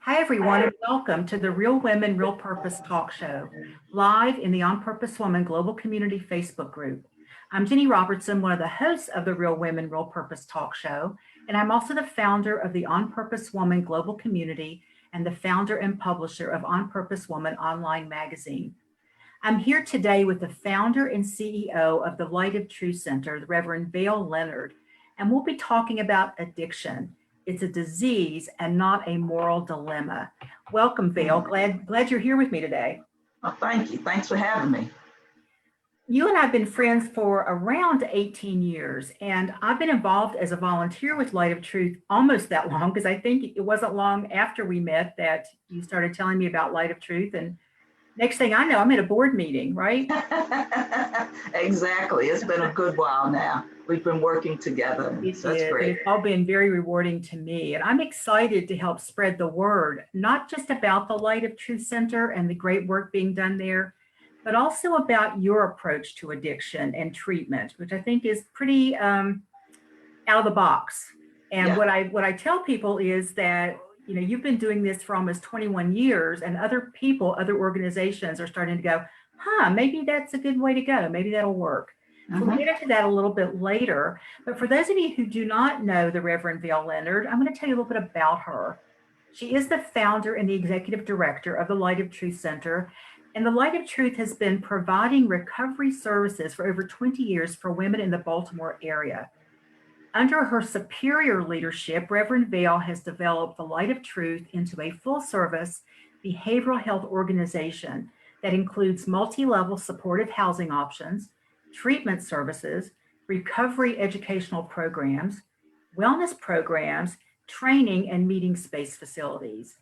Hi, everyone, and welcome to the Real Women, Real Purpose talk show, live in the On Purpose Woman Global Community Facebook group. I'm Jenny Robertson, one of the hosts of the Real Women, Real Purpose talk show, and I'm also the founder of the On Purpose Woman Global Community and the founder and publisher of On Purpose Woman online magazine. I'm here today with the founder and CEO of the Light of Truth Center, the Reverend Vaile Leonard, and we'll be talking about addiction. It's a disease and not a moral dilemma. Welcome, Vaile. Glad you're here with me today. Well, thank you. Thanks for having me. You and I have been friends for around 18 years, and I've been involved as a volunteer with Light of Truth almost that long, because I think it wasn't long after we met that you started telling me about Light of Truth. And next thing I know, I'm at a board meeting, right? Exactly. It's been a good while now. We've been working together. That's great. It's all been very rewarding to me. And I'm excited to help spread the word, not just about the Light of Truth Center and the great work being done there, but also about your approach to addiction and treatment, which I think is pretty out of the box. And what I tell people is that, you know, you've been doing this for almost 21 years, and other people, other organizations are starting to go, maybe that's a good way to go. Maybe that'll work. So we'll get into that a little bit later. But for those of you who do not know the Reverend Vaile Leonard, I'm going to tell you a little bit about her. She is the founder and the executive director of the Light of Truth Center. And the Light of Truth has been providing recovery services for over 20 years for women in the Baltimore area. Under her superior leadership, Reverend Vaile has developed the Light of Truth into a full-service behavioral health organization that includes multi-level supportive housing options, treatment services, recovery educational programs, wellness programs, training, and meeting space facilities.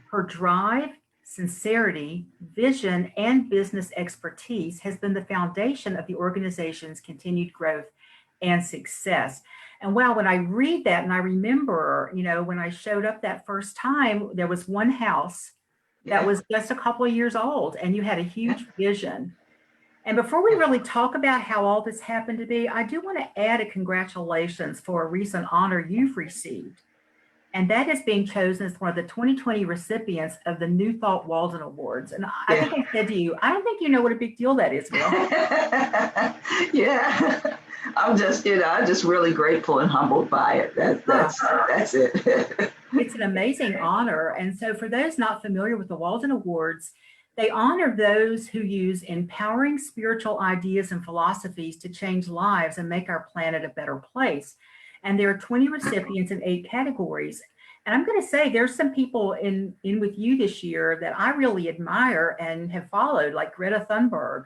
Her drive, sincerity, vision, and business expertise has been the foundation of the organization's continued growth and success. And wow, when I read that, and I remember, you know, when I showed up that first time, there was one house that was just a couple of years old, and you had a huge vision. And before we really talk about how all this happened to be, I do want to add a congratulations for a recent honor you've received. And that is being chosen as one of the 2020 recipients of the New Thought Walden Awards. And I think I said to you, I don't think you know what a big deal that is, Vaile. Yeah, I'm just really grateful and humbled by it. That's it. It's an amazing honor. And so for those not familiar with the Walden Awards, they honor those who use empowering spiritual ideas and philosophies to change lives and make our planet a better place. And there are 20 recipients in 8 categories. And I'm going to say there's some people in with you this year that I really admire and have followed, like Greta Thunberg,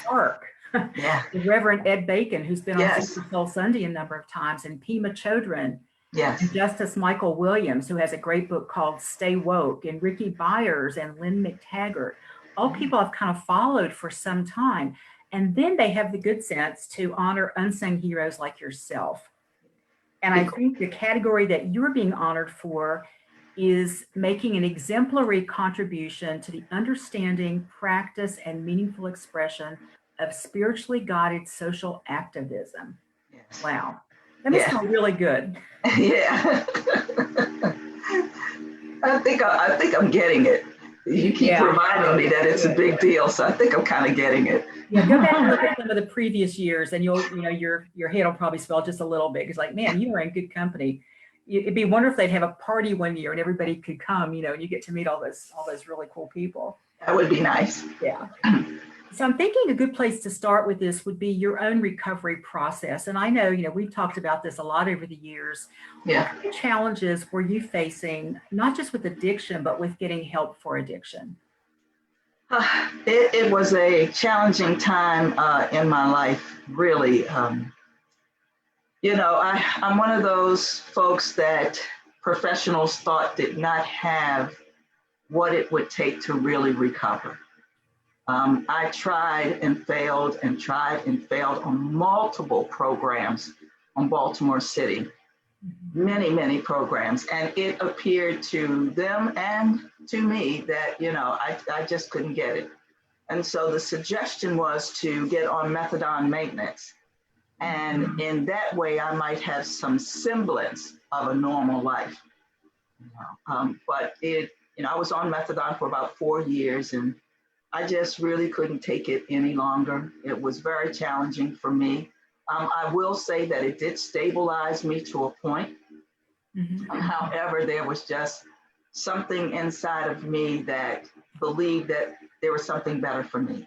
Stark, the Reverend Ed Bacon, who's been on Super Soul Sunday a number of times, and Pema Chodron, and Justice Michael Williams, who has a great book called Stay Woke, and Ricky Byers and Lynn McTaggart. All people I've kind of followed for some time. And then they have the good sense to honor unsung heroes like yourself. And I think the category that you're being honored for is making an exemplary contribution to the understanding, practice, and meaningful expression of spiritually guided social activism. Wow. That must feel really good. Yeah. I think I'm getting it. You keep reminding me that it's a big deal, so I think I'm kind of getting it. Yeah, go back and look at some of the previous years, and your head will probably swell just a little bit. It's like, man, you were in good company. It'd be wonderful if they'd have a party one year and everybody could come, you know, and you get to meet all those really cool people. That would be nice. Yeah. So I'm thinking a good place to start with this would be your own recovery process. And I know, you know, we've talked about this a lot over the years. Yeah. What challenges were you facing, not just with addiction, but with getting help for addiction? It was a challenging time in my life, really. You know, I'm one of those folks that professionals thought did not have what it would take to really recover. I tried and failed on multiple programs on Baltimore City, many programs. And it appeared to them and to me that, you know, I just couldn't get it. And so the suggestion was to get on methadone maintenance. And in that way, I might have some semblance of a normal life. But it I was on methadone for about 4 years, and I just really couldn't take it any longer. It was very challenging for me. I will say that it did stabilize me to a point. However, there was just something inside of me that believed that there was something better for me,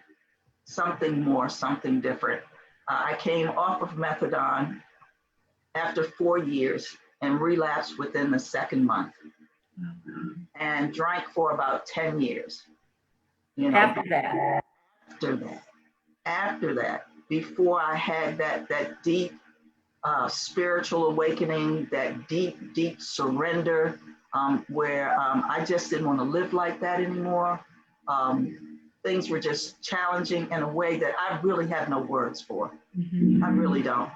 something more, something different. I came off of methadone after 4 years and relapsed within the second month, and drank for about 10 years. After that. After that, before I had that deep spiritual awakening, that deep surrender, where I just didn't want to live like that anymore. Things were just challenging in a way that I really have no words for. I really don't.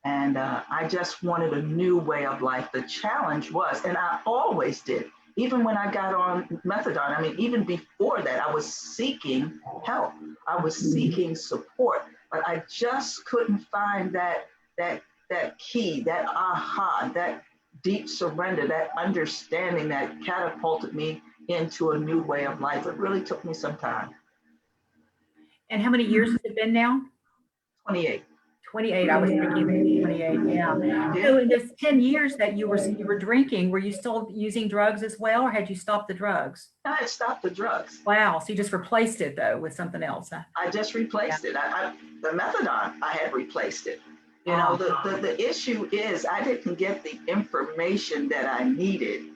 And I just wanted a new way of life. The challenge was, and I always did, even when I got on methadone, I mean, even before that, I was seeking help. I was seeking support, but I just couldn't find that key, that aha, that deep surrender, that understanding that catapulted me into a new way of life. It really took me some time. And how many years has it been now? 28. 28. I was thinking 28. Yeah. So in those 10 years that you were drinking, were you still using drugs as well, or had you stopped the drugs? I had stopped the drugs. Wow. So you just replaced it though with something else, huh? I just replaced it. The methadone, I had replaced it. The issue is I didn't get the information that I needed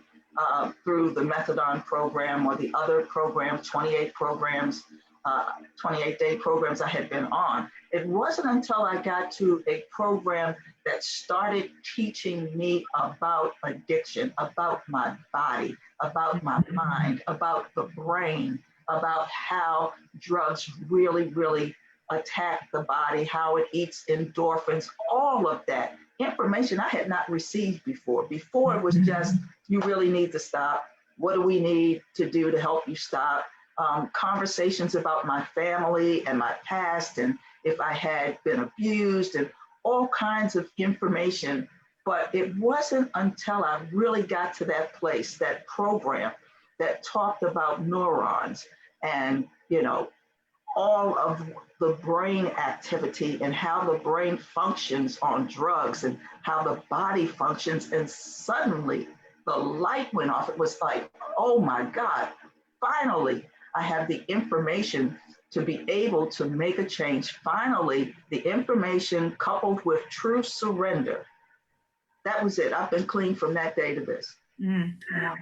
through the methadone program or the other programs, 28 programs, 28-day programs I had been on. It wasn't until I got to a program that started teaching me about addiction, about my body, about my mind, about the brain, about how drugs really, really attack the body, how it eats endorphins, all of that information I had not received before. Before it was just, you really need to stop. What do we need to do to help you stop? Conversations about my family and my past, and if I had been abused, and all kinds of information. But it wasn't until I really got to that place, that program that talked about neurons and, all of the brain activity and how the brain functions on drugs and how the body functions. And suddenly the light went off. It was like, oh my God, finally, I have the information to be able to make a change. Finally, the information coupled with true surrender. That was it. I've been clean from that day to this. Wow.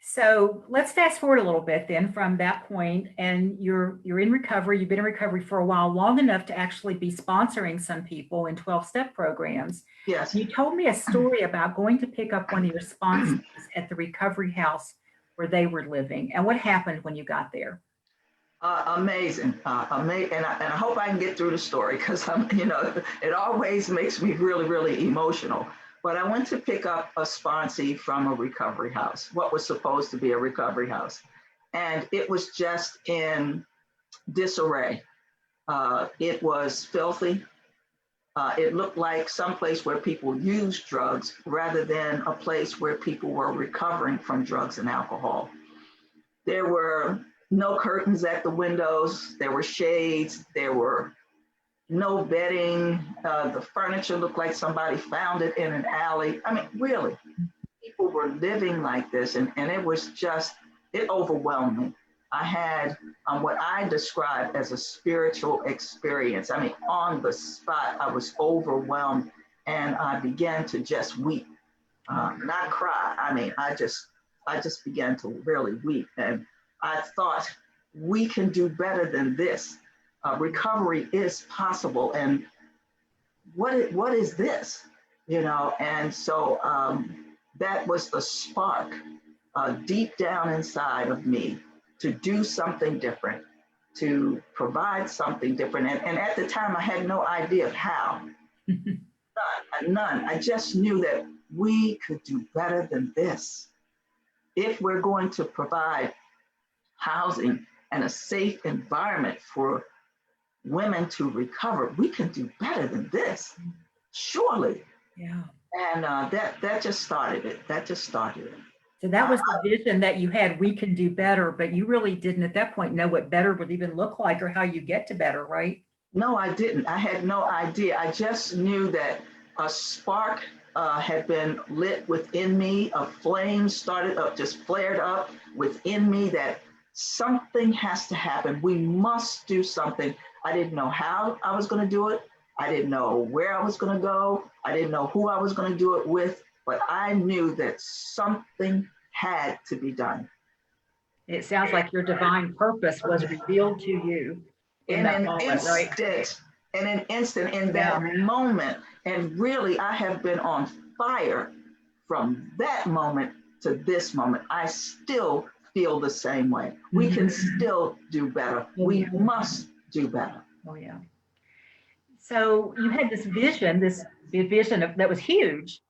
So let's fast forward a little bit then from that point, and you're in recovery. You've been in recovery for a while, long enough to actually be sponsoring some people in 12-step programs. Yes. You told me a story about going to pick up one of your sponsors at the recovery house where they were living, and what happened when you got there. Amazing. And I hope I can get through the story, because it always makes me really, really emotional. But I went to pick up a sponsee from a recovery house, what was supposed to be a recovery house. And it was just in disarray. It was filthy. It looked like someplace where people used drugs rather than a place where people were recovering from drugs and alcohol. There were no curtains at the windows. There were shades. There were no bedding. The furniture looked like somebody found it in an alley. I mean, really, people were living like this, and it was just, it overwhelmed me. I had what I describe as a spiritual experience. I mean, on the spot, I was overwhelmed, and I began to just weep, not cry. I mean, I just began to really weep, and I thought, we can do better than this. Recovery is possible, and what is this? And so that was the spark deep down inside of me to do something different, to provide something different. And at the time, I had no idea of how. None. I just knew that we could do better than this. If we're going to provide housing and a safe environment for women to recover, we can do better than this, surely. Yeah. And that just started it. So that was the vision that you had, we can do better, but you really didn't at that point know what better would even look like or how you get to better, right? No, I didn't. I had no idea. I just knew that a spark had been lit within me, a flame started up, just flared up within me, that something has to happen. We must do something. I didn't know how I was going to do it. I didn't know where I was going to go. I didn't know who I was going to do it with, but I knew that something had to be done. It sounds like your divine purpose was revealed to you in that moment, right? In an instant, in that moment. And really, I have been on fire from that moment to this moment. I still feel the same way. We can still do better. We must do better. Oh, yeah. So you had this vision that was huge.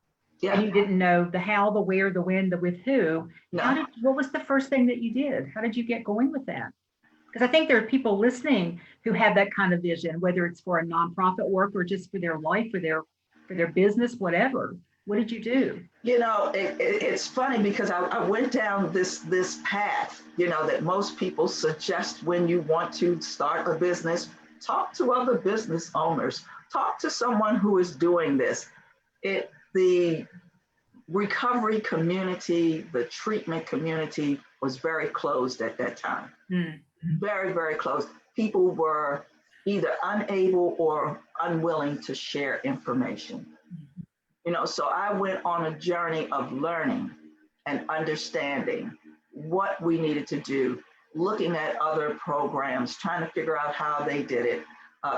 Yeah. And you didn't know the how, the where, the when, the with who. No. What was the first thing that you did? How did you get going with that? Because I think there are people listening who have that kind of vision, whether it's for a nonprofit work or just for their life, for their business, whatever. What did you do? You know, it's funny because I went down this path, you know, that most people suggest when you want to start a business. Talk to other business owners. Talk to someone who is doing this. The recovery community, the treatment community was very closed at that time. Very, very closed. People were either unable or unwilling to share information. You know, so I went on a journey of learning and understanding what we needed to do, looking at other programs, trying to figure out how they did it,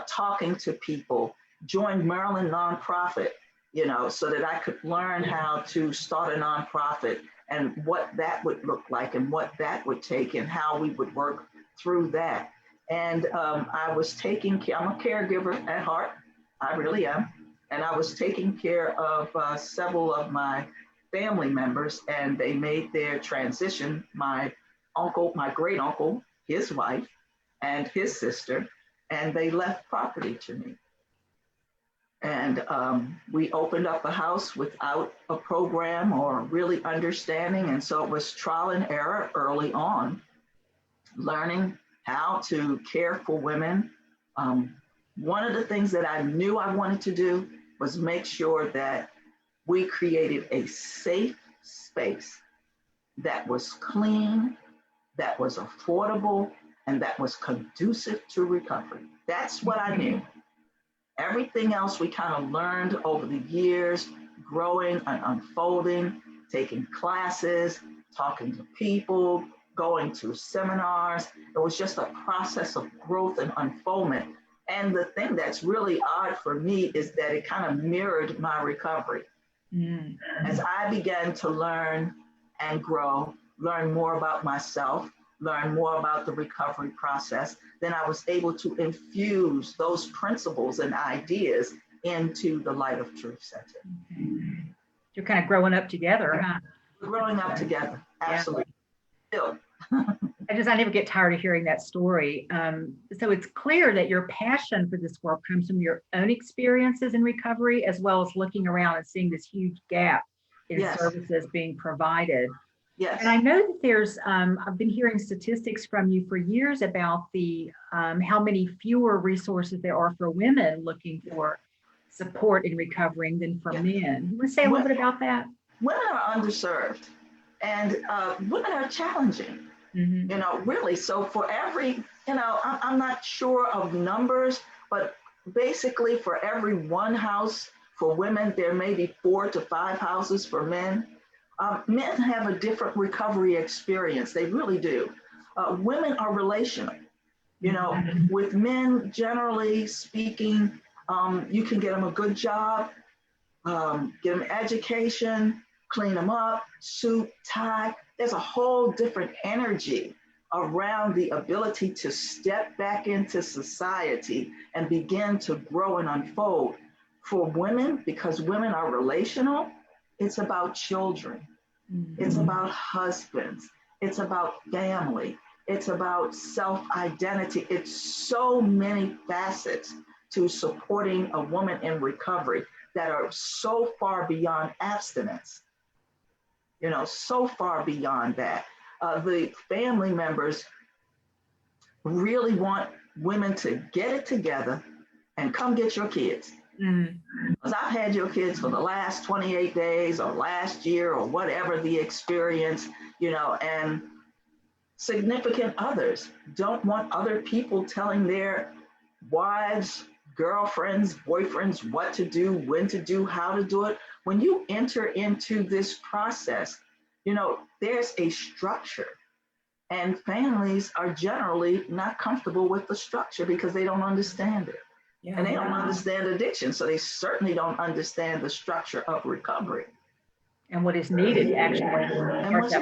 talking to people, joined Maryland Nonprofit, you know, so that I could learn how to start a nonprofit and what that would look like and what that would take and how we would work through that. And I was taking care, I'm a caregiver at heart, I really am. And I was taking care of several of my family members, and they made their transition. My uncle, my great uncle, his wife, and his sister, and they left property to me. And we opened up a house without a program or really understanding. And so it was trial and error early on, learning how to care for women. One of the things that I knew I wanted to do was make sure that we created a safe space that was clean, that was affordable, and that was conducive to recovery. That's what I knew. Everything else we kind of learned over the years, growing and unfolding, taking classes, talking to people, going to seminars. It was just a process of growth and unfoldment. And the thing that's really odd for me is that it kind of mirrored my recovery. As I began to learn and grow, learn more about myself, learn more about the recovery process, then I was able to infuse those principles and ideas into the Light of Truth Center. You're kind of growing up together, huh? We're growing up together, absolutely. Still. I never get tired of hearing that story. So it's clear that your passion for this work comes from your own experiences in recovery, as well as looking around and seeing this huge gap in services being provided. Yes. And I know that there's, I've been hearing statistics from you for years about the how many fewer resources there are for women looking for support in recovering than for men. You want to say a little bit about that? Women are underserved, and women are challenging. You know, really. So for every, you know, I'm not sure of numbers, but basically for every one house for women, there may be 4 to 5 houses for men. Men have a different recovery experience. They really do. Women are relational. You know, with men, generally speaking, you can get them a good job, get them education, clean them up, suit, tie. There's a whole different energy around the ability to step back into society and begin to grow and unfold. For women, because women are relational, it's about children. It's about husbands. It's about family. It's about self-identity. It's so many facets to supporting a woman in recovery that are so far beyond abstinence. so far beyond that. The family members really want women to get it together and come get your kids. Because I've had your kids for the last 28 days or last year or whatever the experience, and significant others don't want other people telling their wives, girlfriends, boyfriends what to do, when to do, how to do it. When you enter into this process, there's a structure, and families are generally not comfortable with the structure because they don't understand it. Yeah. And they don't understand addiction, so they certainly don't understand the structure of recovery. And what is needed actually. And what's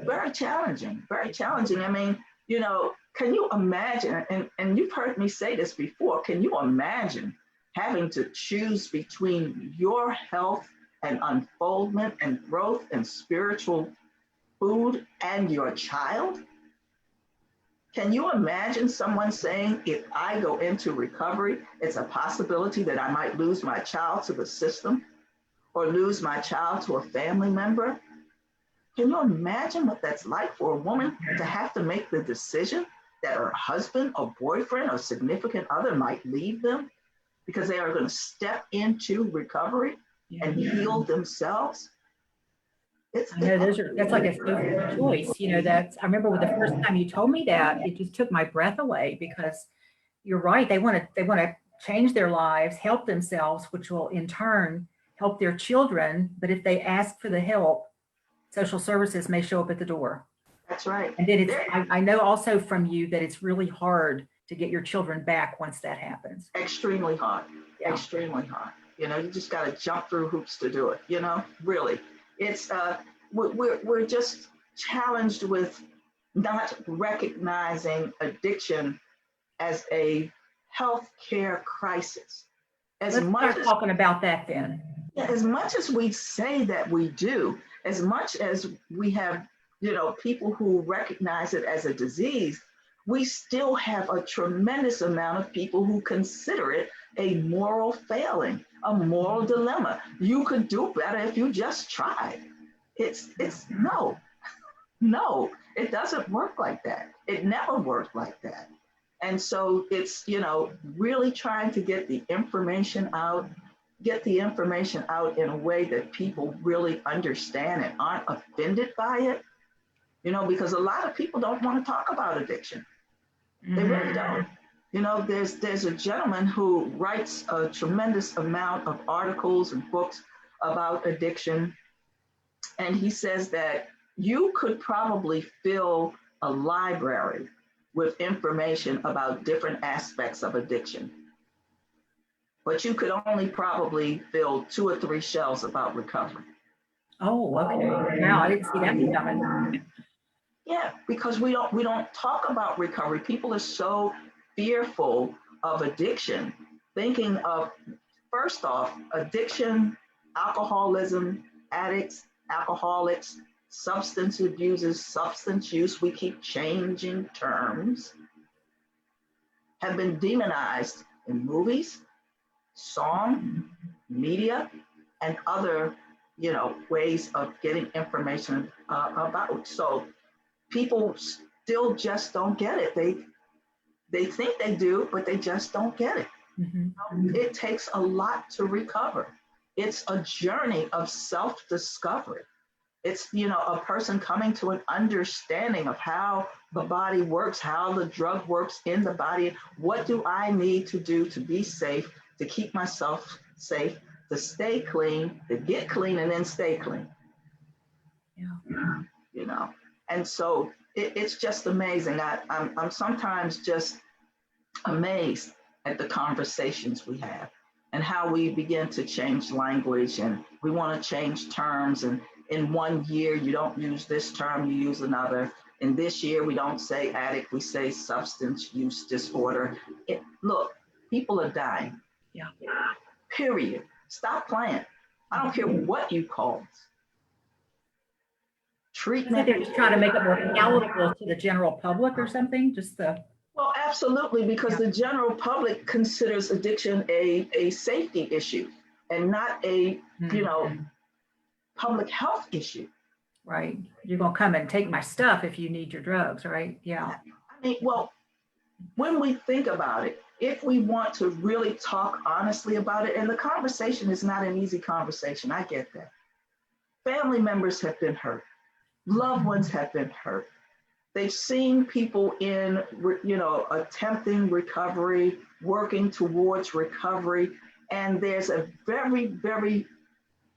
very challenging, very challenging. I mean, can you imagine, and you've heard me say this before, can you imagine having to choose between your health and unfoldment and growth and spiritual food and your child? Can you imagine someone saying, if I go into recovery, it's a possibility that I might lose my child to the system or lose my child to a family member? Can you imagine what that's like for a woman to have to make the decision that her husband or boyfriend or significant other might leave them because they are going to step into recovery and heal themselves? I know that's like a social choice. I remember when the first time you told me that, it just took my breath away, because you're right. They want to change their lives, help themselves, which will in turn help their children. But if they ask for the help, social services may show up at the door. That's right. And then I know also from you that it's really hard to get your children back once that happens. Extremely hard. Yeah. Extremely hard. You just got to jump through hoops to do it. Really, it's we're just challenged with not recognizing addiction as a healthcare crisis. Let's start talking about that then. As much as we say that we do, as much as we have, people who recognize it as a disease, we still have a tremendous amount of people who consider it a moral failing, a moral dilemma. You could do better if you just tried. It's no, it doesn't work like that. It never worked like that. And so it's, really trying to get the information out in a way that people really understand and aren't offended by it, because a lot of people don't want to talk about addiction. They really don't. There's a gentleman who writes a tremendous amount of articles and books about addiction. And he says that you could probably fill a library with information about different aspects of addiction, but you could only probably fill 2 or 3 shelves about recovery. Oh, okay. Wow, I didn't see that coming. Yeah, because we don't talk about recovery. People are so fearful of addiction, thinking of, first off, addiction, alcoholism, addicts, alcoholics, substance abusers, substance use, we keep changing terms, have been demonized in movies, song, media, and other, ways of getting information about. So people still just don't get it. They think they do, but they just don't get it. It takes a lot to recover. It's a journey of self-discovery. It's, a person coming to an understanding of how the body works, how the drug works in the body. What do I need to do to be safe, to keep myself safe, to stay clean, to get clean and then stay clean? Yeah. And so it's just amazing. I'm sometimes just amazed at the conversations we have and how we begin to change language, and we want to change terms. And in one year, you don't use this term, you use another. In this year, we don't say addict, we say substance use disorder. Look, people are dying. Yeah. Period. Stop playing. I don't care what you call it. Treatment. They're just trying to make it more palatable to the general public or something, Well, absolutely, because the general public considers addiction a safety issue and not a, public health issue. right. You're going to come and take my stuff if you need your drugs, right? Yeah. I mean, well, when we think about it, if we want to really talk honestly about it, and the conversation is not an easy conversation, I get that. Family members have been hurt. Loved ones have been hurt. They've seen people in, attempting recovery, working towards recovery, and there's a very, very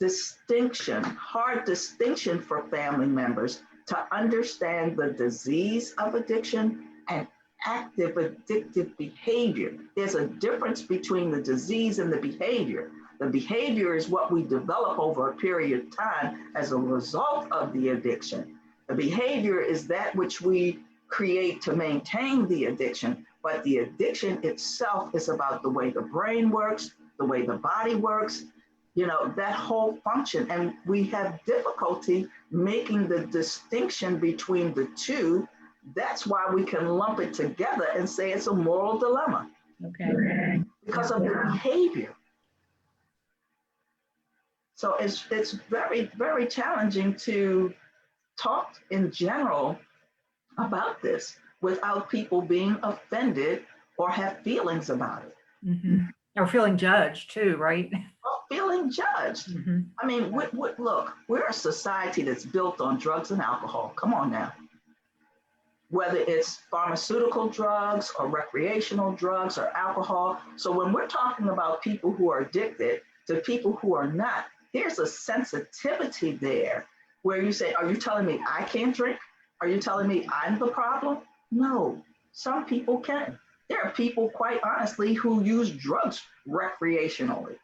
hard distinction for family members to understand the disease of addiction and active addictive behavior. There's a difference between the disease and the behavior. The behavior is what we develop over a period of time as a result of the addiction. The behavior is that which we create to maintain the addiction, but the addiction itself is about the way the brain works, the way the body works, that whole function. And we have difficulty making the distinction between the two. That's why we can lump it together and say it's a moral dilemma. Okay. Because of the behavior. So it's very, very challenging to talk in general about this without people being offended or have feelings about it. Mm-hmm. Or feeling judged too, right? Or feeling judged. Mm-hmm. I mean, look, we're a society that's built on drugs and alcohol. Come on now. Whether it's pharmaceutical drugs or recreational drugs or alcohol. So when we're talking about people who are addicted to people who are not, there's a sensitivity there where you say, are you telling me I can't drink? Are you telling me I'm the problem? No, some people can. There are people, quite honestly, who use drugs recreationally,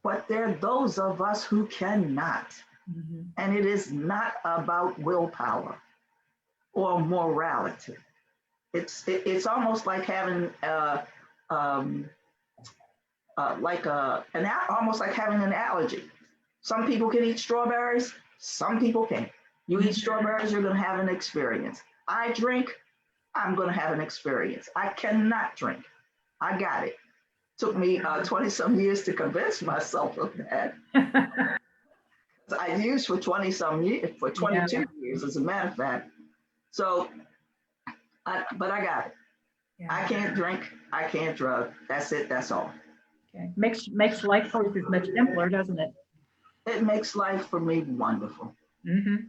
but there are those of us who cannot. Mm-hmm. And it is not about willpower or morality. It's almost like having almost like having an allergy. Some people can eat strawberries, some people can't. You eat strawberries, you're going to have an experience. I drink, I'm going to have an experience. I cannot drink. I got it. Took me 20 some years to convince myself of that. I used for 20 some years, for 22 years, as a matter of fact. So, but I got it. Yeah. I can't drink. I can't drug. That's it. That's all. Okay. Makes life choices much simpler, doesn't it? It makes life for me wonderful. Mm-hmm.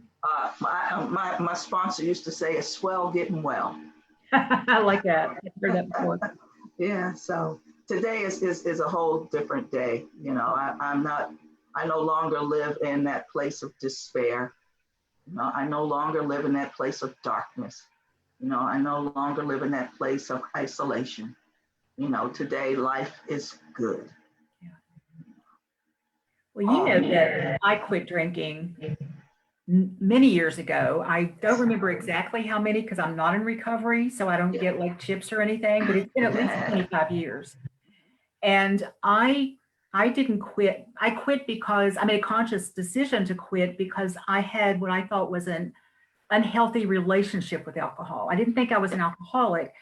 My sponsor used to say, "It's swell getting well." I like that. I've heard that before. Yeah. So today is a whole different day. I no longer live in that place of despair. I no longer live in that place of darkness. I no longer live in that place of isolation. Today life is good. Yeah. Well, that I quit drinking many years ago. I don't remember exactly how many because I'm not in recovery, so I don't get like chips or anything, but it's been at least 25 years. And I didn't quit. I quit because I made a conscious decision to quit because I had what I thought was an unhealthy relationship with alcohol. I didn't think I was an alcoholic,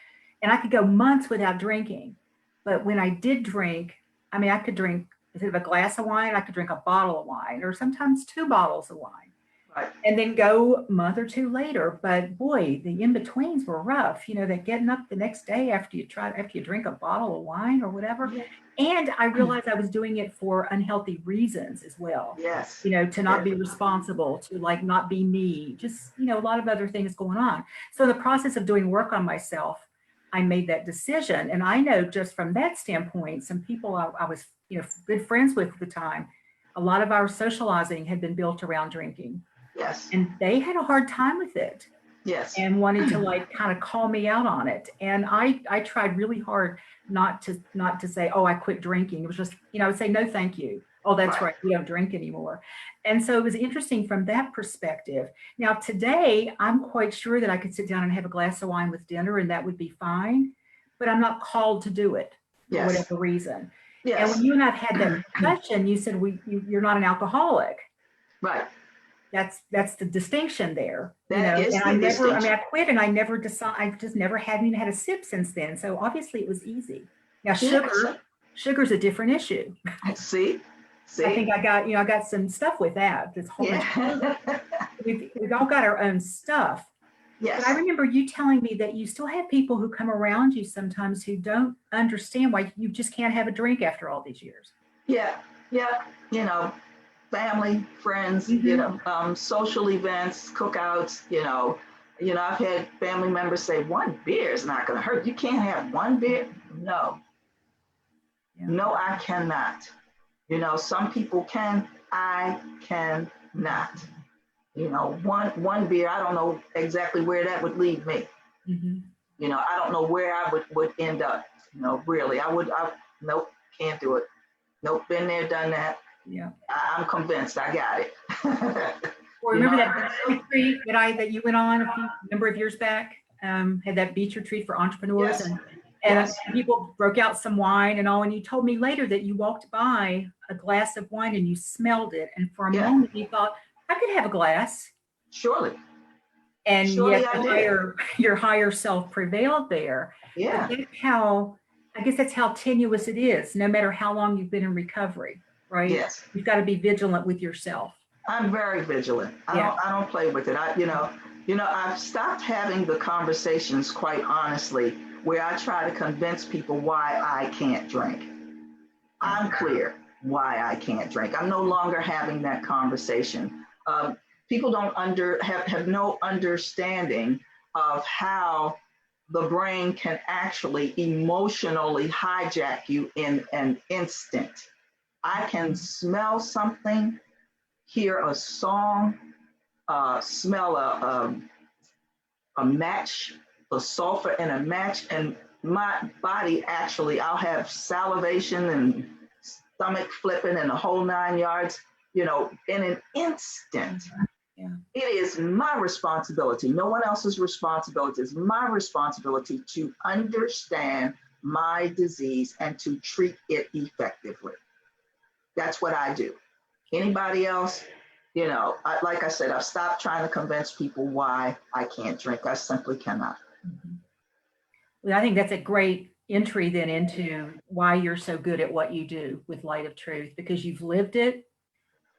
and I could go months without drinking. But when I did drink, I could drink instead of a glass of wine, I could drink a bottle of wine or sometimes 2 bottles of wine. Right. And then go a month or 2 later. But boy, the in-betweens were rough. That getting up the next day after you drink a bottle of wine or whatever. Yeah. And I realized I was doing it for unhealthy reasons as well. Yes. To not be responsible, to like not be me, just, a lot of other things going on. So in the process of doing work on myself, I made that decision. And I know just from that standpoint, some people I was, good friends with at the time, a lot of our socializing had been built around drinking. Yes. And they had a hard time with it. Yes. And wanted to like kind of call me out on it. And I tried really hard not to say, oh, I quit drinking. It was just, I would say, no, thank you. Oh, that's right. We don't drink anymore. And so it was interesting from that perspective. Now, today, I'm quite sure that I could sit down and have a glass of wine with dinner and that would be fine, but I'm not called to do it for whatever reason. Yes. And when you and I've had that discussion, you said you're not an alcoholic. Right. That's the distinction there. That is and the distinction. I quit and I never haven't even had a sip since then. So obviously it was easy. Now sugar's a different issue. See? I think I got some stuff with that. This whole bunch of, we've all got our own stuff. Yes. But I remember you telling me that you still have people who come around you sometimes who don't understand why you just can't have a drink after all these years. Yeah. Yeah. Family, friends, social events, cookouts, I've had family members say one beer is not going to hurt. You can't have one beer. No, no, I cannot. Some people can, I cannot. One beer, I don't know exactly where that would lead me. I don't know where I would end up. Really, nope, can't do it. Nope, been there, done that. Yeah, I'm convinced I got it. Well, remember that beach retreat that you went on a number of years back? Had that beach retreat for entrepreneurs, and people broke out some wine and all. And you told me later that you walked by a glass of wine and you smelled it, and for a moment you thought, I could have a glass. Surely. And yet your higher self prevailed there. Yeah. I guess that's how tenuous it is, no matter how long you've been in recovery, right? Yes. You've got to be vigilant with yourself. I'm very vigilant. I don't play with it. I've stopped having the conversations, quite honestly, where I try to convince people why I can't drink. I'm clear why I can't drink. I'm no longer having that conversation. People don't have no understanding of how the brain can actually emotionally hijack you in an instant. I can smell something, hear a song, smell a match, the sulfur in a match, and my body actually, I'll have salivation and stomach flipping and the whole 9 yards, in an instant. Yeah. It is my responsibility, no one else's responsibility. It's my responsibility to understand my disease and to treat it effectively. That's what I do. Anybody else, like I said, I've stopped trying to convince people why I can't drink. I simply cannot. Well, I think that's a great entry then into why you're so good at what you do with Light of Truth, because you've lived it.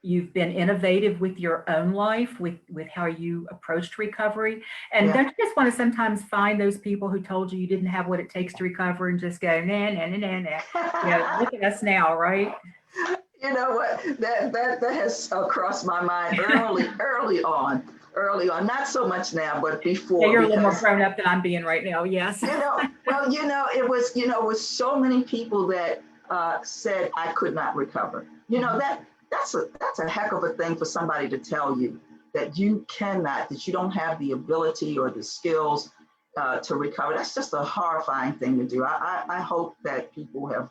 You've been innovative with your own life, with how you approached recovery. And don't you just want to sometimes find those people who told you didn't have what it takes to recover and just go, nah, nah, nah, nah, nah. Look at us now, right? You know what? That has crossed my mind early on. Not so much now, but before. Yeah, you're a little more grown up than I'm being right now. Yes. It was so many people that said I could not recover. That's a heck of a thing for somebody to tell you that you cannot, that you don't have the ability or the skills to recover. That's just a horrifying thing to do. I hope that people have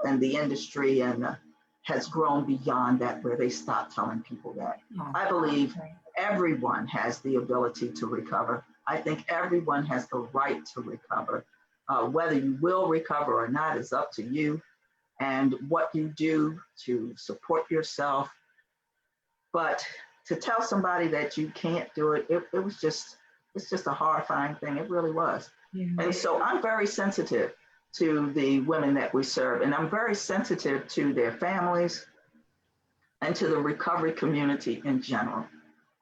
in the industry and has grown beyond that, where they stop telling people that. I believe everyone has the ability to recover. I think everyone has the right to recover. Whether you will recover or not is up to you and what you do to support yourself. But to tell somebody that you can't do it, it's just a horrifying thing. It really was. Yeah. And so I'm very sensitive to the women that we serve, and I'm very sensitive to their families and to the recovery community in general.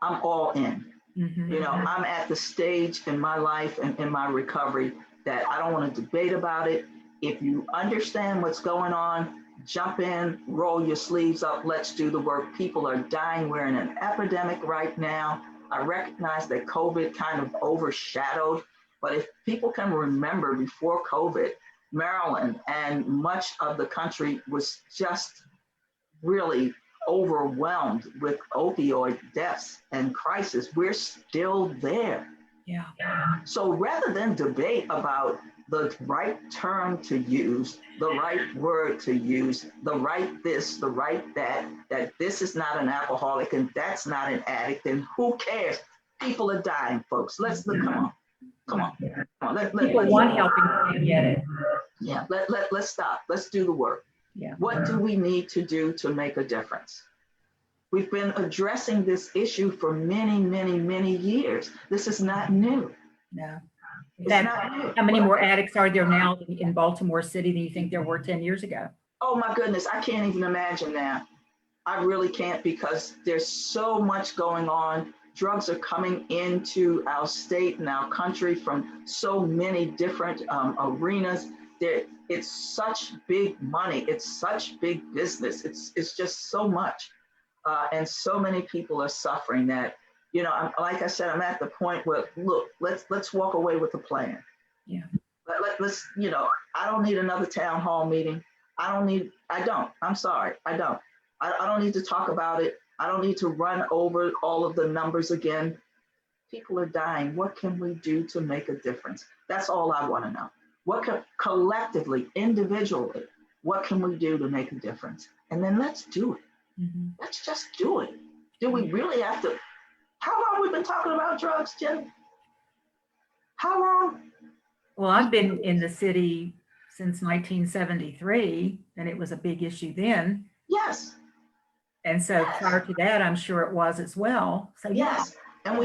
I'm all in. I'm at the stage in my life and in my recovery that I don't want to debate about it. If you understand what's going on, jump in, roll your sleeves up, let's do the work. People are dying. We're in an epidemic right now. I recognize that COVID kind of overshadowed, but if people can remember before COVID, Maryland and much of the country was just really overwhelmed with opioid deaths and crisis. We're still there. Yeah. So rather than debate about the right term to use, the right word to use, the right this, the right that this is not an alcoholic and that's not an addict, and who cares? People are dying, folks. Come on. People want help and can't get it. Yeah, let's stop. Let's do the work. Yeah. What do we need to do to make a difference? We've been addressing this issue for many, many, many years. This is not new. No. How many more addicts are there now in Baltimore City than you think there were 10 years ago? Oh my goodness, I can't even imagine now. I really can't, because there's so much going on drugs are coming into our state and our country from so many different arenas. It's such big money. It's such big business. It's just so much. And so many people are suffering that, like I said, I'm at the point where, look, let's walk away with a plan. Yeah. Let's, I don't need another town hall meeting. I'm sorry, I don't. I don't need to talk about it. I don't need to run over all of the numbers again. People are dying. What can we do to make a difference? That's all I want to know. What can collectively, individually, what can we do to make a difference? And then let's do it. Mm-hmm. Let's just do it. Do we really have to? How long have we been talking about drugs, Jen? How long? Well, I've been in the city since 1973, and it was a big issue then. Yes. And so prior to that, I'm sure it was as well. So yes. And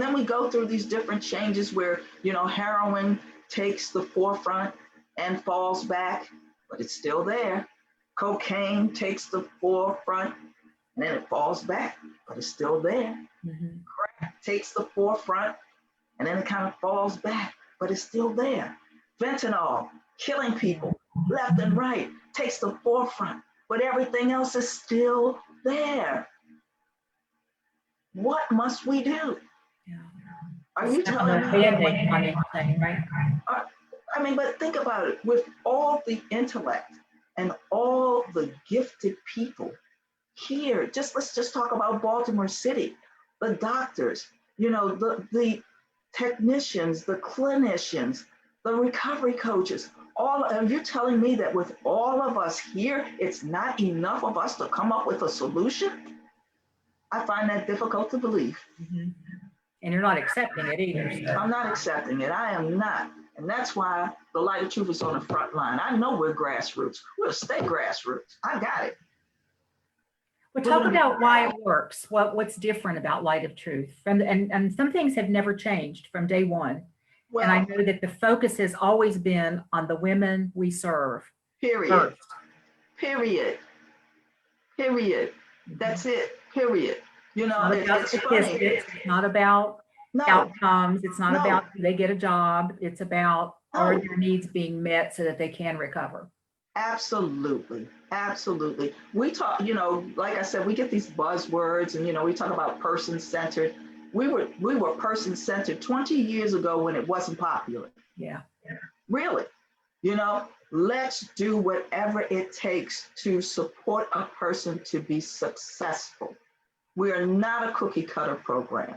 then we go through these different changes where, heroin takes the forefront and falls back, but it's still there. Cocaine takes the forefront and then it falls back, but it's still there. Mm-hmm. Crack takes the forefront and then it kind of falls back, but it's still there. Fentanyl, killing people left and right, takes the forefront, but everything else is still there. What must we do? Yeah. Are you telling me? Right? But think about it. With all the intellect and all the gifted people here, let's just talk about Baltimore City, the doctors, the technicians, the clinicians, the recovery coaches. And you're telling me that with all of us here, it's not enough of us to come up with a solution? I find that difficult to believe. Mm-hmm. And you're not accepting it either. So. I'm not accepting it. I am not. And that's why the Light of Truth is on the front line. I know we're grassroots. We'll stay grassroots. I got it. Well, talk about why it works. What's different about Light of Truth? And some things have never changed from day one. Well, and I know that the focus has always been on the women we serve. Period. First. Period. That's it. Period. It's not about outcomes. It's not about do they get a job. It's about are their needs being met so that they can recover. Absolutely. We talk, like I said, we get these buzzwords and, we talk about person-centered. We were person-centered 20 years ago when it wasn't popular. Yeah. Really. Let's do whatever it takes to support a person to be successful. We are not a cookie cutter program.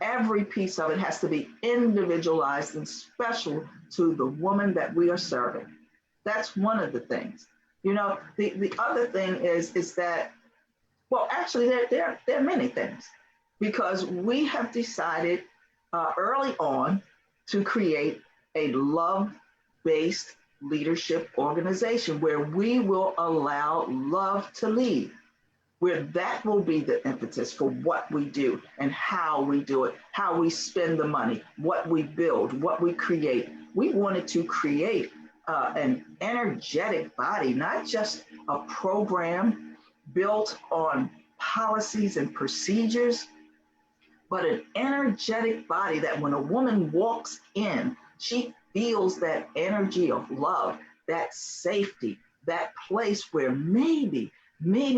Every piece of it has to be individualized and special to the woman that we are serving. That's one of the things. The other thing is that, well, actually there are many things, because we have decided early on to create a love-based leadership organization where we will allow love to lead, where that will be the impetus for what we do and how we do it, how we spend the money, what we build, what we create. We wanted to create an energetic body, not just a program built on policies and procedures, but an energetic body that when a woman walks in, she feels that energy of love, that safety, that place where maybe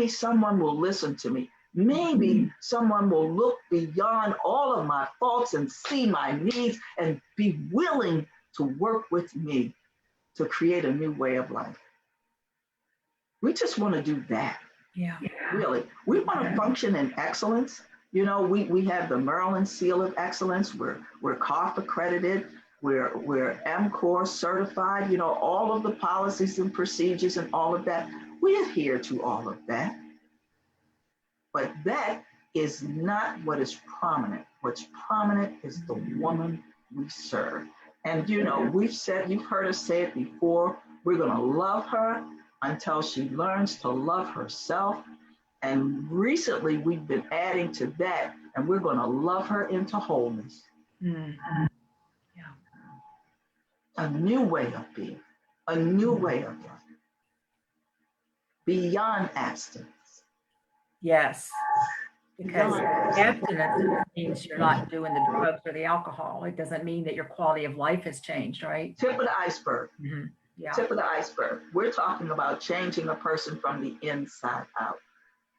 someone will listen to me. Maybe someone will look beyond all of my faults and see my needs and be willing to work with me to create a new way of life. We just want to do that. Yeah. Really. We want to function in excellence. We have the Maryland Seal of Excellence. We're CARF accredited. We're MCOR certified. All of the policies and procedures and all of that. We adhere to all of that. But that is not what is prominent. What's prominent is the woman we serve. And you've heard us say it before, we're going to love her until she learns to love herself. And recently we've been adding to that, and we're going to love her into wholeness. Mm-hmm. Yeah. A new way of being, a new way of loving, beyond abstinence. Yes. Because abstinence means you're not doing the drugs or the alcohol. It doesn't mean that your quality of life has changed, right? Tip of the iceberg. Mm-hmm. Yeah. Tip of the iceberg. We're talking about changing a person from the inside out,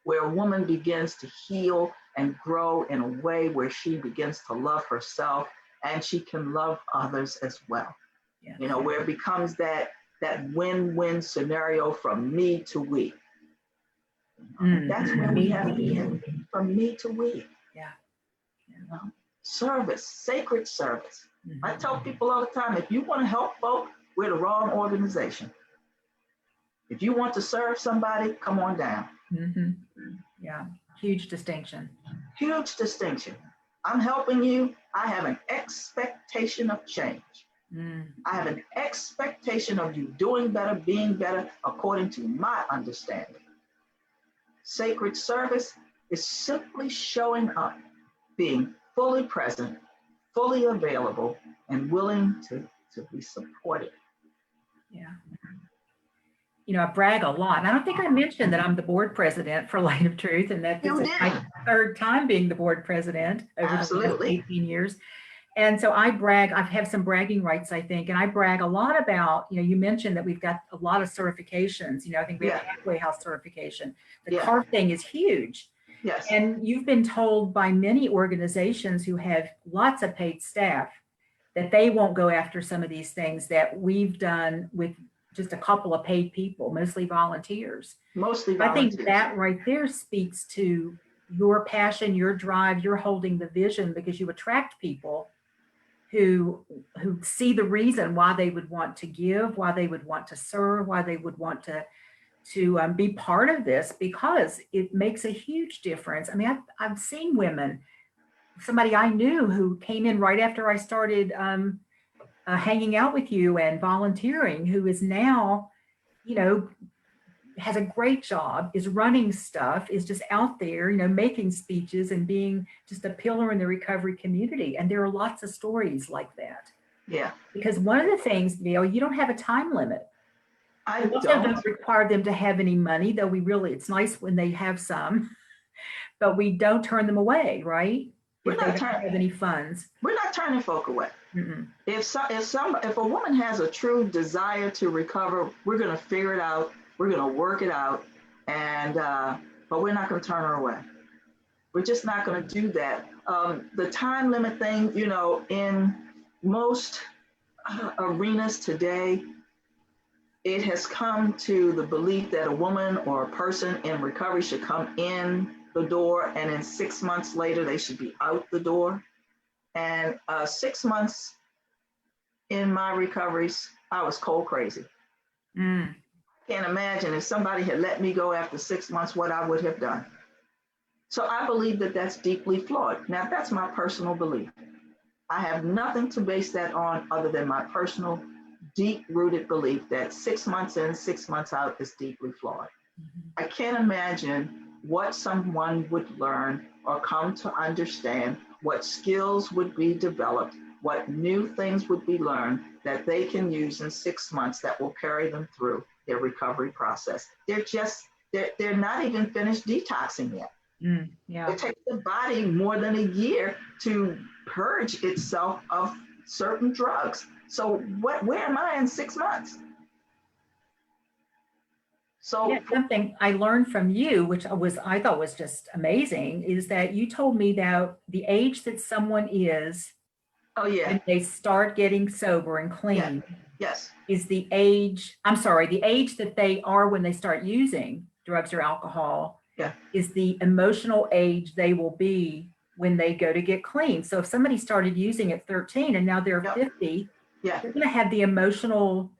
where a woman begins to heal and grow in a way where she begins to love herself and she can love others as well. Yeah. You know, where it becomes that win-win scenario from me to we. That's where we have to be, from me to we. Yeah. You know? Service, sacred service. Mm-hmm. I tell people all the time, if you want to help folk, we're the wrong organization. If you want to serve somebody, come on down. Mm-hmm. Yeah, huge distinction. Huge distinction. I'm helping you. I have an expectation of change. I have an expectation of you doing better, being better, according to my understanding. Sacred service is simply showing up, being fully present, fully available, and willing to be supported. Yeah. You know, I brag a lot. And I don't think I mentioned that I'm the board president for Light of Truth, and that this is my third time being the board president over the last 18 years. And so I brag, I have some bragging rights, I think, and I brag a lot about, you know, you mentioned that we've got a lot of certifications. You know, I think we have halfway house certification. The CARF thing is huge. Yes. And you've been told by many organizations who have lots of paid staff that they won't go after some of these things that we've done with just a couple of paid people, mostly volunteers. Mostly volunteers. I think that right there speaks to your passion, your drive, you're holding the vision because you attract people who see the reason why they would want to give, why they would want to serve, why they would want to be part of this, because it makes a huge difference. I mean, I've seen women, somebody I knew who came in right after I started hanging out with you and volunteering, who is now, you know, has a great job, is running stuff, is just out there, you know, making speeches and being just a pillar in the recovery community. And there are lots of stories like that. Yeah. Because one of the things, Vaile, you don't have a time limit. I don't require them to have any money, though it's nice when they have some, but we don't turn them away, right? If they don't have any funds. We're not turning folk away. Mm-mm. If a woman has a true desire to recover, we're going to figure it out. We're going to work it out, and but we're not going to turn her away. We're just not going to do that. The time limit thing, you know, in most arenas today, it has come to the belief that a woman or a person in recovery should come in the door, and then 6 months later, they should be out the door. And 6 months in my recoveries, I was cold crazy. Can't imagine if somebody had let me go after 6 months, what I would have done. So I believe that that's deeply flawed. Now, that's my personal belief. I have nothing to base that on other than my personal, deep-rooted belief that 6 months in, 6 months out is deeply flawed. I can't imagine what someone would learn or come to understand, what skills would be developed, what new things would be learned that they can use in 6 months that will carry them through their recovery process. They're not even finished detoxing yet. It takes the body more than a year to purge itself of certain drugs. So where am I in 6 months? So something I learned from you, which I thought was just amazing, is that you told me that the age that someone is when they start getting sober and clean is the age that they are when they start using drugs or alcohol is the emotional age they will be when they go to get clean. So if somebody started using at 13 and now they're 50, they're going to have the emotional,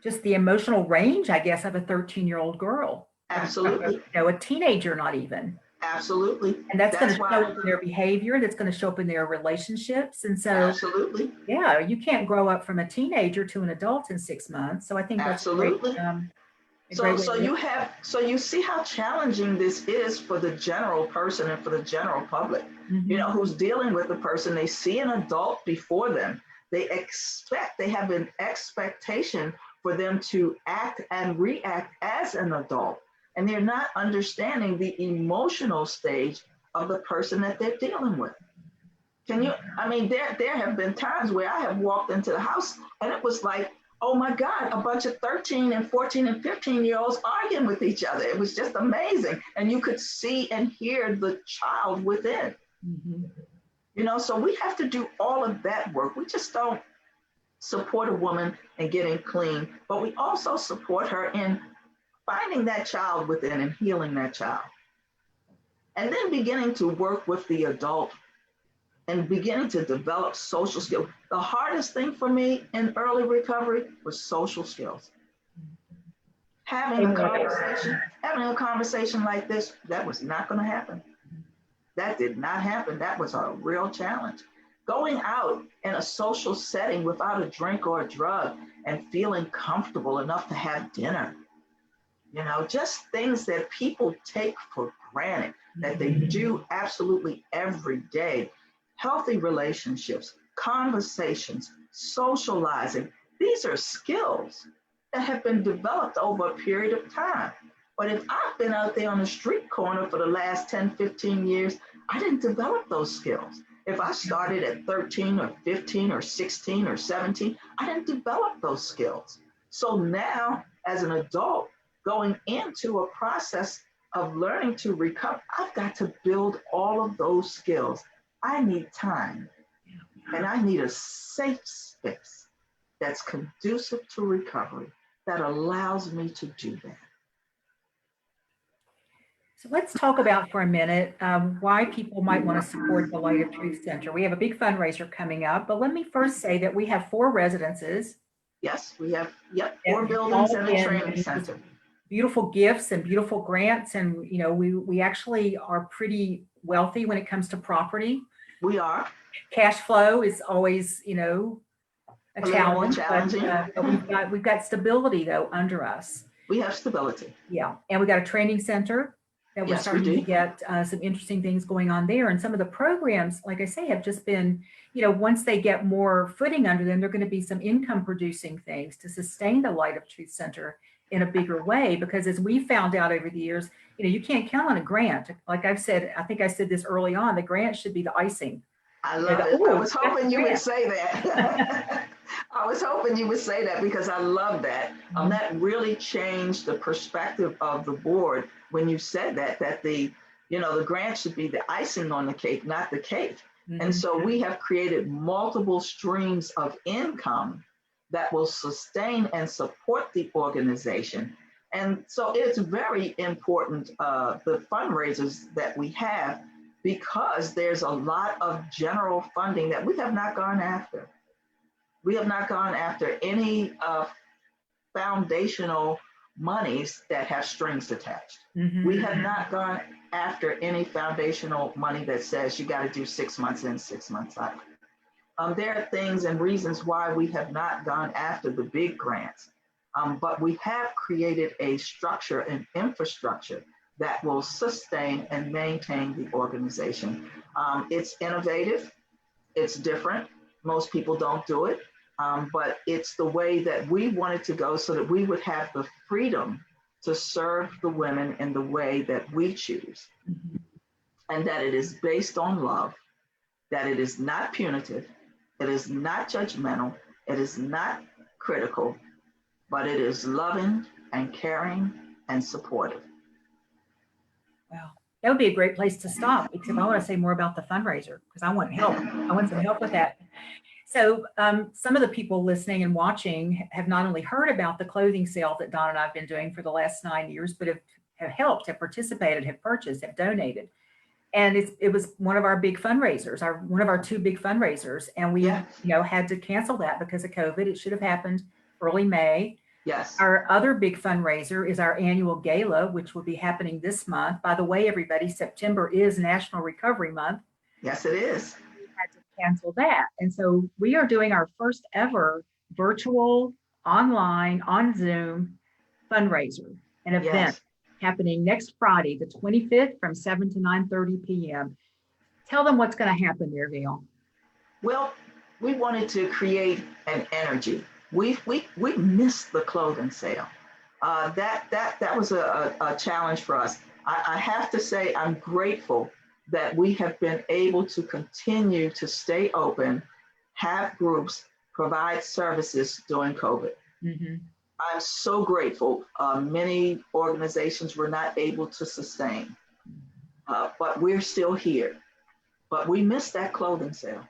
just the emotional range, I guess, of a 13-year-old girl. Absolutely. You know, a teenager, not even. Absolutely. And that's going to show up in their behavior. That's going to show up in their relationships. And so, absolutely. Yeah, you can't grow up from a teenager to an adult in 6 months. So I think that's absolutely. Great, So you see how challenging this is for the general person and for the general public, you know, who's dealing with the person. They see an adult before them. They have an expectation for them to act and react as an adult. and they're not understanding the emotional stage of the person that they're dealing with. Can you, I mean, there have been times where I have walked into the house and it was like, oh my God, a bunch of 13 and 14 and 15-year-olds arguing with each other. It was just amazing. And you could see and hear the child within. Mm-hmm. You know, so we have to do all of that work. We just don't support a woman in getting clean, but we also support her in finding that child within and healing that child. And then beginning to work with the adult and beginning to develop social skills. The hardest thing for me in early recovery was social skills. Having a conversation like this, that was not going to happen. That did not happen. That was a real challenge. Going out in a social setting without a drink or a drug and feeling comfortable enough to have dinner, you know, just things that people take for granted, that they do absolutely every day. Healthy relationships, conversations, socializing. These are skills that have been developed over a period of time. But if I've been out there on the street corner for the last 10, 15 years, I didn't develop those skills. If I started at 13 or 15 or 16 or 17, I didn't develop those skills. So now, as an adult, going into a process of learning to recover, I've got to build all of those skills. I need time, and I need a safe space that's conducive to recovery that allows me to do that. So let's talk about for a minute why people might want to support the Light of Truth Center. We have a big fundraiser coming up, but let me first say that we have 4 residences. Yes, we have, 4 buildings and a training center. Beautiful gifts and beautiful grants. And, you know, we actually are pretty wealthy when it comes to property. We are. Cash flow is always, you know, a challenge, but we've got stability though under us. We have stability. Yeah, and we got a training center that we're starting to get some interesting things going on there. And some of the programs, like I say, have just been, you know, once they get more footing under them, they're going to be some income producing things to sustain the Light of Truth Center in a bigger way. Because as we found out over the years, you know, you can't count on a grant. Like I've said, I think I said this early on, the grant should be the icing. I love it. I was hoping you would say that. I was hoping you would say that because I love that. That really changed the perspective of the board when you said that the, you know, the grant should be the icing on the cake, not the cake. Mm-hmm. And so we have created multiple streams of income that will sustain and support the organization. And so it's very important, the fundraisers that we have, because there's a lot of general funding that we have not gone after. We have not gone after any foundational monies that have strings attached. Mm-hmm. We have not gone after any foundational money that says you got to do 6 months in, 6 months out. There are things and reasons why we have not gone after the big grants, but we have created a structure and infrastructure that will sustain and maintain the organization. It's innovative, it's different. Most people don't do it, but it's the way that we wanted to go so that we would have the freedom to serve the women in the way that we choose. Mm-hmm. And that it is based on love, that it is not punitive, it is not judgmental, it is not critical, but it is loving and caring and supportive. Wow, that would be a great place to stop, because I want to say more about the fundraiser because I want help. I want some help with that. So some of the people listening and watching have not only heard about the clothing sale that Don and I have been doing for the last 9 years, but have helped, have participated, have purchased, have donated. And it was one of our big fundraisers, one of our 2 big fundraisers. And we had to cancel that because of COVID. It should have happened early May. Yes. Our other big fundraiser is our annual gala, which will be happening this month. By the way, everybody, September is National Recovery Month. Yes, it is. We had to cancel that. And so we are doing our first ever virtual, online, on Zoom fundraiser, an event happening next Friday, the 25th from 7 to 9:30 p.m. Tell them what's going to happen there, Vaile. Well, we wanted to create an energy. We missed the clothing sale. That was a challenge for us. I have to say I'm grateful that we have been able to continue to stay open, have groups, provide services during COVID. Mhm. I'm so grateful. Many organizations were not able to sustain, but we're still here. But we missed that clothing sale.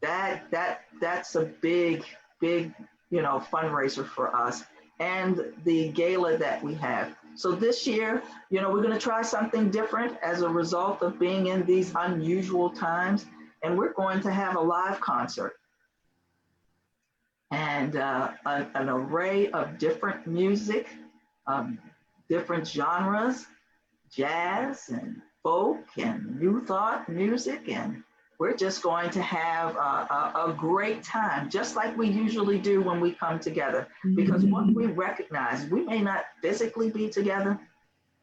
That's a big fundraiser for us, and the gala that we have. So this year, we're going to try something different as a result of being in these unusual times, and we're going to have a live concert and an array of different music, um, different genres, jazz and folk and new thought music. And we're just going to have a great time, just like we usually do when we come together. Because what we recognize, we may not physically be together,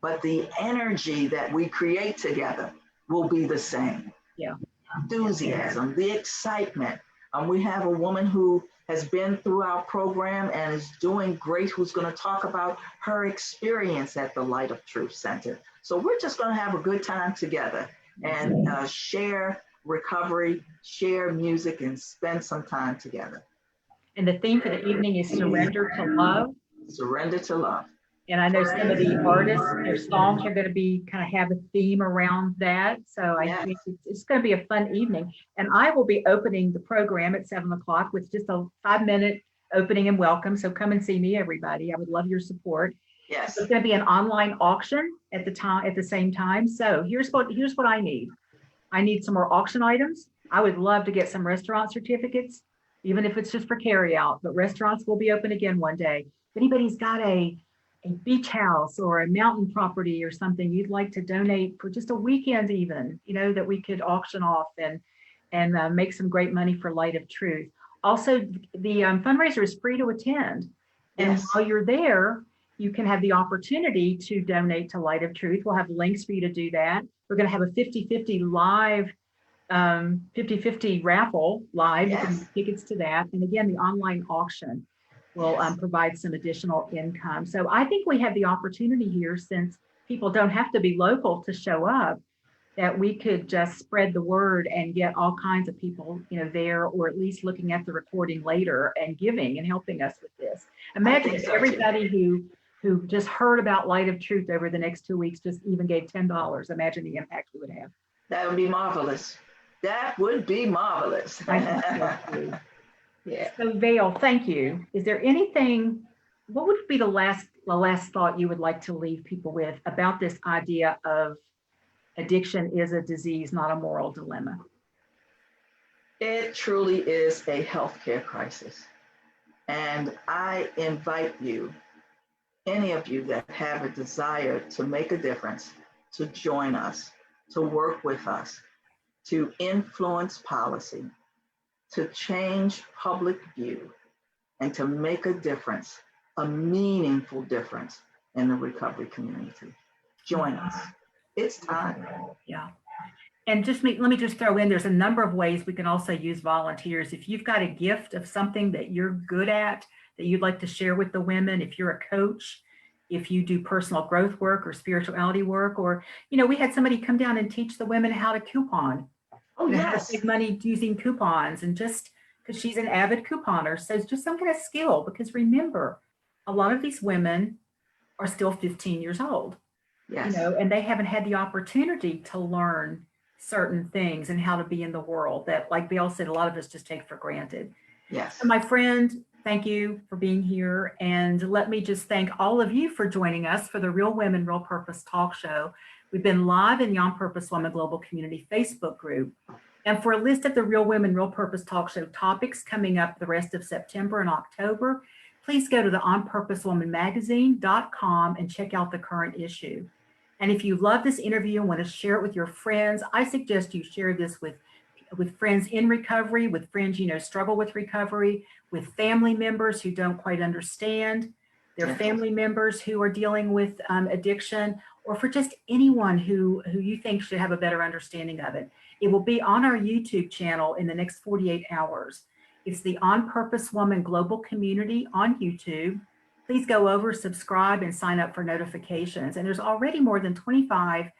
but the energy that we create together will be the same. Yeah. Enthusiasm, the excitement. We have a woman who has been through our program and is doing great, who's going to talk about her experience at the Light of Truth Center. So we're just going to have a good time together and share recovery, share music, and spend some time together. And the theme for the evening is Surrender to Love. Surrender to love. And I know some of the artists, their songs are going to be kind of have a theme around that. So I think it's going to be a fun evening. And I will be opening the program at 7 o'clock with just a 5-minute opening and welcome. So come and see me, everybody. I would love your support. Yes. It's going to be an online auction at the same time. So here's what I need. I need some more auction items. I would love to get some restaurant certificates, even if it's just for carry out, but restaurants will be open again one day. If anybody's got a beach house or a mountain property or something you'd like to donate for just a weekend even, that we could auction off and make some great money for Light of Truth. Also, the fundraiser is free to attend. And while you're there, you can have the opportunity to donate to Light of Truth. We'll have links for you to do that. We're going to have a 50-50 live 50-50 raffle live. You can get tickets to that. And again, the online auction will provide some additional income. So I think we have the opportunity here, since people don't have to be local to show up, that we could just spread the word and get all kinds of people, there, or at least looking at the recording later and giving and helping us with this. Imagine if everybody who just heard about Light of Truth over the next 2 weeks just even gave $10. Imagine the impact we would have. That would be marvelous. That would be marvelous. Yeah. So Vaile, thank you. Is there anything, what would be the last thought you would like to leave people with about this idea of addiction is a disease, not a moral dilemma? It truly is a healthcare crisis. And I invite you, any of you that have a desire to make a difference, to join us, to work with us, to influence policy, to change public view, and to make a difference, a meaningful difference in the recovery community. Join us. It's time. Yeah. And let me just throw in, there's a number of ways we can also use volunteers. If you've got a gift of something that you're good at, that you'd like to share with the women, if you're a coach, if you do personal growth work or spirituality work, or, we had somebody come down and teach the women how to coupon. How to save money using coupons, and just because she's an avid couponer. So it's just some kind of skill, because remember, a lot of these women are still 15 years old, and they haven't had the opportunity to learn certain things and how to be in the world that, like Bill said, a lot of us just take for granted. Yes. So my friend, thank you for being here. And let me just thank all of you for joining us for the Real Women, Real Purpose talk show. We've been live in the On Purpose Woman Global Community Facebook group. And for a list of the Real Women, Real Purpose talk show topics coming up the rest of September and October, please go to the onpurposewomanmagazine.com and check out the current issue. And if you love this interview and want to share it with your friends, I suggest you share this with friends in recovery, with friends struggle with recovery, with family members who don't quite understand, their family members who are dealing with addiction, or for just anyone who you think should have a better understanding of it. It will be on our YouTube channel in the next 48 hours. It's the On Purpose Woman Global Community on YouTube. please go over, subscribe, and sign up for notifications. And there's already more than 25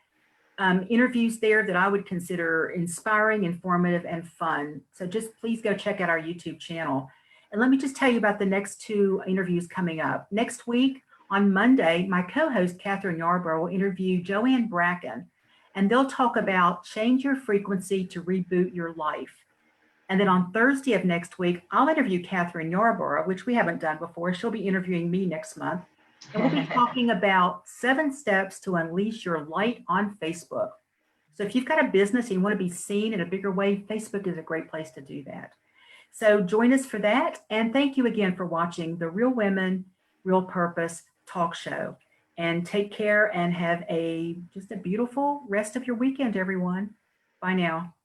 interviews there that I would consider inspiring, informative, and fun. So just please go check out our YouTube channel. And let me just tell you about the next 2 interviews coming up. Next week, on Monday, my co-host, Catherine Yarborough, will interview Joanne Bracken, and they'll talk about change your frequency to reboot your life. And then on Thursday of next week, I'll interview Catherine Yarborough, which we haven't done before. She'll be interviewing me next month. And we'll be talking about 7 steps to unleash your light on Facebook. So if you've got a business and you want to be seen in a bigger way, Facebook is a great place to do that. So join us for that. And thank you again for watching the Real Women, Real Purpose talk show. And take care and have just a beautiful rest of your weekend, everyone. Bye now.